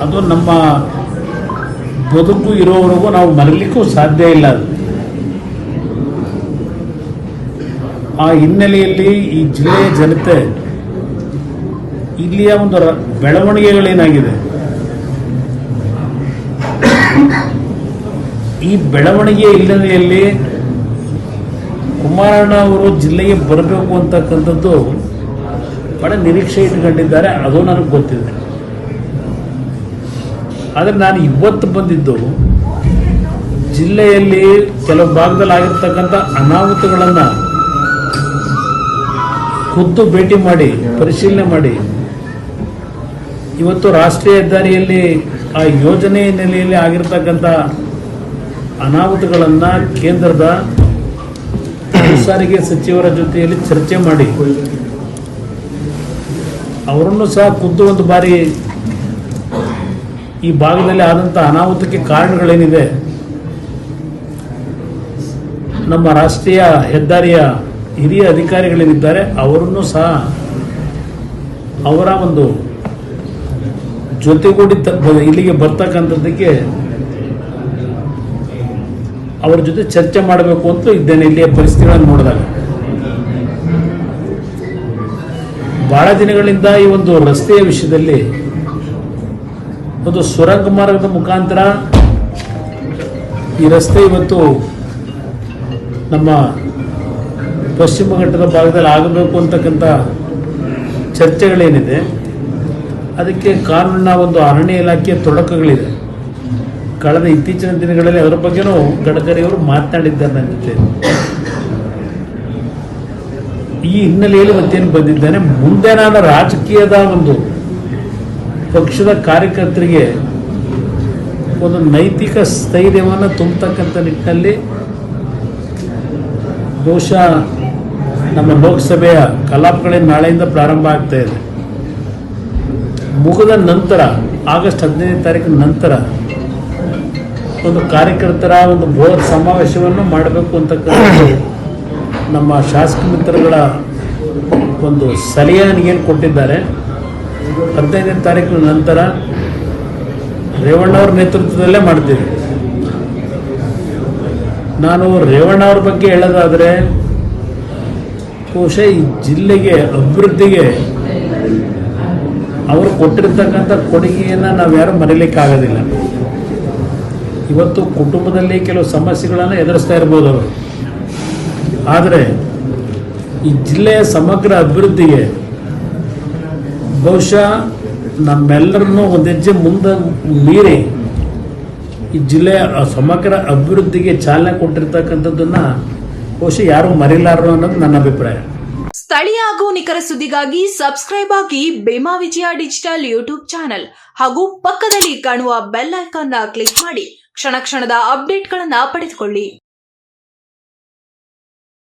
ಅದು ನಮ್ಮ ಬದುಕು ಇರೋವರೆಗೂ ನಾವು ಮರಲಿಕ್ಕೂ ಸಾಧ್ಯ ಇಲ್ಲ. ಆ ಹಿನ್ನೆಲೆಯಲ್ಲಿ ಈ ಜಿಲ್ಲೆಯ ಜನತೆ ಇಲ್ಲಿಯ ಒಂದು ಬೆಳವಣಿಗೆಗಳೇನಾಗಿದೆ, ಈ ಬೆಳವಣಿಗೆ ಹಿನ್ನೆಲೆಯಲ್ಲಿ ಕುಮಾರಣ್ಣ ಅವರು ಜಿಲ್ಲೆಗೆ ಬರಬೇಕು ಅಂತಕ್ಕಂಥದ್ದು ಬಹಳ ನಿರೀಕ್ಷೆ ಇಟ್ಕೊಂಡಿದ್ದಾರೆ. ಅದು ನನಗೆ ಗೊತ್ತಿದೆ. ಆದರೆ ನಾನು ಇವತ್ತು ಬಂದಿದ್ದು ಜಿಲ್ಲೆಯಲ್ಲಿ ಕೆಲವು ಭಾಗದಲ್ಲಿ ಆಗಿರ್ತಕ್ಕಂಥ ಅನಾಹುತಗಳನ್ನು ಖುದ್ದು ಭೇಟಿ ಮಾಡಿ ಪರಿಶೀಲನೆ ಮಾಡಿ, ಇವತ್ತು ರಾಷ್ಟ್ರೀಯ ಹೆದ್ದಾರಿಯಲ್ಲಿ ಆ ಯೋಜನೆ ನೆಲೆಯಲ್ಲಿ ಆಗಿರ್ತಕ್ಕಂಥ ಅನಾಹುತಗಳನ್ನು ಕೇಂದ್ರದ ಸಾರಿಗೆ ಸಚಿವರ ಜೊತೆಯಲ್ಲಿ ಚರ್ಚೆ ಮಾಡಿ ಅವರನ್ನು ಸಹ ಖುದ್ದು ಒಂದು ಬಾರಿ ಈ ಭಾಗದಲ್ಲಿ ಆದಂಥ ಅನಾಹುತಕ್ಕೆ ಕಾರಣಗಳೇನಿದೆ ನಮ್ಮ ರಾಷ್ಟ್ರೀಯ ಹೆದ್ದಾರಿಯ ಹಿರಿಯ ಅಧಿಕಾರಿಗಳೇನಿದ್ದಾರೆ ಅವರನ್ನು ಸಹ ಅವರ ಒಂದು ಜೊತೆಗೂಡಿ ಇಲ್ಲಿಗೆ ಬರ್ತಕ್ಕಂಥದ್ದಕ್ಕೆ ಅವರ ಜೊತೆ ಚರ್ಚೆ ಮಾಡಬೇಕು ಅಂತ ಇದ್ದೇನೆ. ಇಲ್ಲಿಯ ಪರಿಸ್ಥಿತಿಗಳನ್ನು ನೋಡಿದಾಗ ಬಹಳ ದಿನಗಳಿಂದ ಈ ಒಂದು ರಸ್ತೆಯ ವಿಷಯದಲ್ಲಿ ಒಂದು ಸುರಂಗ ಮಾರ್ಗದ ಮುಖಾಂತರ ಈ ರಸ್ತೆ ಇವತ್ತು ನಮ್ಮ ಪಶ್ಚಿಮ ಘಟ್ಟದ ಭಾಗದಲ್ಲಿ ಆಗಬೇಕು ಅಂತಕ್ಕಂಥ ಚರ್ಚೆಗಳೇನಿದೆ, ಅದಕ್ಕೆ ಕಾನೂನಿನ ಒಂದು ಅರಣ್ಯ ಇಲಾಖೆಯ ತೊಡಕುಗಳಿದೆ. ಕಳೆದ ಇತ್ತೀಚಿನ ದಿನಗಳಲ್ಲಿ ಅದರ ಬಗ್ಗೆನೂ ಗಡ್ಕರಿಯವರು ಮಾತನಾಡಿದ್ದಾರೆ ನನ್ನ ಜೊತೆ. ಈ ಹಿನ್ನೆಲೆಯಲ್ಲಿ ಮತ್ತೇನು ಬಂದಿದ್ದೇನೆ, ಮುಂದೆ ನಾನು ರಾಜಕೀಯದ ಒಂದು ಪಕ್ಷದ ಕಾರ್ಯಕರ್ತರಿಗೆ ಒಂದು ನೈತಿಕ ಸ್ಥೈರ್ಯವನ್ನು ತುಂಬತಕ್ಕಂಥ ನಿಟ್ಟಿನಲ್ಲಿ ಬಹುಶಃ ನಮ್ಮ ಲೋಕಸಭೆಯ ಕಲಾಪಗಳೇನು ನಾಳೆಯಿಂದ ಪ್ರಾರಂಭ ಆಗ್ತಾ ಇದೆ, ಮುಗಿದ ನಂತರ ಆಗಸ್ಟ್ 15ನೇ ತಾರೀಕಿನ ನಂತರ ಒಂದು ಕಾರ್ಯಕರ್ತರ ಒಂದು ಬೃಹತ್ ಸಮಾವೇಶವನ್ನು ಮಾಡಬೇಕು ಅಂತಕ್ಕಂಥದ್ದು ನಮ್ಮ ಶಾಸಕ ಮಿತ್ರಗಳ ಒಂದು ಸಲಹೆ ನನಗೇನು ಕೊಟ್ಟಿದ್ದಾರೆ. 15ನೇ ತಾರೀಕಿನ ನಂತರ ರೇವಣ್ಣವ್ರ ನೇತೃತ್ವದಲ್ಲೇ ಮಾಡ್ತೀವಿ. ನಾನು ರೇವಣ್ಣವ್ರ ಬಗ್ಗೆ ಹೇಳೋದಾದರೆ ಬಹುಶಃ ಈ ಜಿಲ್ಲೆಗೆ ಅಭಿವೃದ್ಧಿಗೆ ಅವರು ಕೊಟ್ಟಿರ್ತಕ್ಕಂಥ ಕೊಡುಗೆಯನ್ನು ನಾವು ಯಾರೂ ಮರೀಲಿಕ್ಕಾಗೋದಿಲ್ಲ. ಇವತ್ತು ಕುಟುಂಬದಲ್ಲಿ ಕೆಲವು ಸಮಸ್ಯೆಗಳನ್ನು ಎದುರಿಸ್ತಾ ಇರ್ಬೋದು ಅವರು, ಆದರೆ ಈ ಜಿಲ್ಲೆಯ ಸಮಗ್ರ ಅಭಿವೃದ್ಧಿಗೆ ಬಹುಶಃ ನಮ್ಮೆಲ್ಲರನ್ನೂ ಒಂದು ಹೆಜ್ಜೆ ಮುಂದೆ ಮೀರಿ ಈ ಜಿಲ್ಲೆಯ ಸಮಗ್ರ ಅಭಿವೃದ್ಧಿಗೆ ಚಾಲನೆ ಕೊಟ್ಟಿರ್ತಕ್ಕಂಥದ್ದನ್ನು ಬಹುಶಃ ಯಾರೂ ಮರಿಲಾರರು ಅನ್ನೋದು ನನ್ನ ಅಭಿಪ್ರಾಯ. ಸ್ಥಳೀಯ ಹಾಗೂ ನಿಖರ ಸುದ್ದಿಗಾಗಿ ಸಬ್ಸ್ಕ್ರೈಬ್ ಆಗಿ ಬೇಮಾ ವಿಜಯ ಡಿಜಿಟಲ್ ಯೂಟ್ಯೂಬ್ ಚಾನೆಲ್ ಹಾಗೂ ಪಕ್ಕದಲ್ಲಿ ಕಾಣುವ ಬೆಲ್ ಐಕಾನ್ ಕ್ಲಿಕ್ ಮಾಡಿ ಕ್ಷಣ ಕ್ಷಣದ ಅಪ್ಡೇಟ್ಗಳನ್ನು ಪಡೆದುಕೊಳ್ಳಿ.